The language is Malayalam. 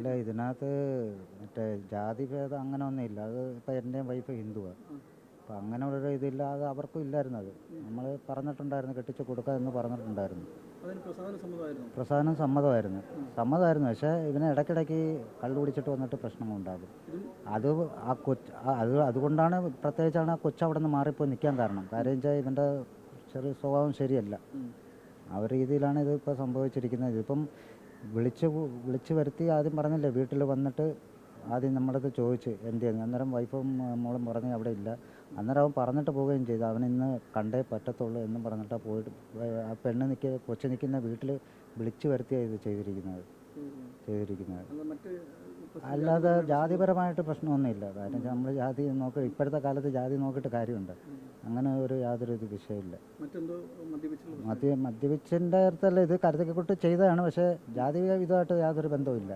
ഇല്ല, ഇതിനകത്ത് മറ്റേ ജാതിഭേദം അങ്ങനെ ഒന്നുമില്ല. അത് ഇപ്പം എൻ്റെയും വൈഫ് ഹിന്ദുവാണ്. അപ്പം അങ്ങനെ ഒരു ഇതില്ലാതെ അവർക്കും ഇല്ലായിരുന്നു. അത് നമ്മൾ പറഞ്ഞിട്ടുണ്ടായിരുന്നു, കെട്ടിച്ച് കൊടുക്കുക എന്ന് പറഞ്ഞിട്ടുണ്ടായിരുന്നു. പ്രസാദനം സമ്മതമായിരുന്നു. പക്ഷേ ഇവന് ഇടയ്ക്കിടയ്ക്ക് കള്ളു കുടിച്ചിട്ട് വന്നിട്ട് പ്രശ്നങ്ങളുണ്ടാകും. അത് അതുകൊണ്ടാണ് പ്രത്യേകിച്ചാണ് ആ കൊച്ചു അവിടെ നിന്ന് മാറിപ്പോയി നിൽക്കാൻ കാരണം വെച്ചാൽ ഇവൻ്റെ ചെറിയ സ്വഭാവം ശരിയല്ല. ആ ഒരു രീതിയിലാണ് ഇതിപ്പോൾ സംഭവിച്ചിരിക്കുന്നത്. ഇതിപ്പം വിളിച്ച് വരുത്തി ആദ്യം പറഞ്ഞില്ലേ, വീട്ടിൽ വന്നിട്ട് ആദ്യം നമ്മളത് ചോദിച്ച് എന്ത് അന്നേരം വൈഫും മോളും പറഞ്ഞ് അവിടെ ഇല്ല. അന്നേരം അവൻ പറഞ്ഞിട്ട് പോവുകയും ചെയ്തു, അവൻ ഇന്ന് കണ്ടേ പറ്റത്തുള്ളൂ എന്നും പറഞ്ഞിട്ടാണ് പോയിട്ട് ആ കൊച്ചു നിൽക്കുന്ന വീട്ടിൽ വിളിച്ച് വരുത്തിയാണ് ഇത് ചെയ്തിരിക്കുന്നത്. അല്ലാതെ ജാതിപരമായിട്ട് പ്രശ്നമൊന്നുമില്ല. കാരണം നമ്മൾ ജാതി ഇപ്പോഴത്തെ കാലത്ത് ജാതി നോക്കിയിട്ട് കാര്യമുണ്ട്. അങ്ങനെ യാതൊരു വിഷയമില്ല. മദ്യപിച്ചിൻ്റെ അടുത്തല്ല, ഇത് കരുതക്കെട്ട് ചെയ്തതാണ്. പക്ഷേ ജാതി ഇതുമായിട്ട് യാതൊരു ബന്ധവുമില്ല.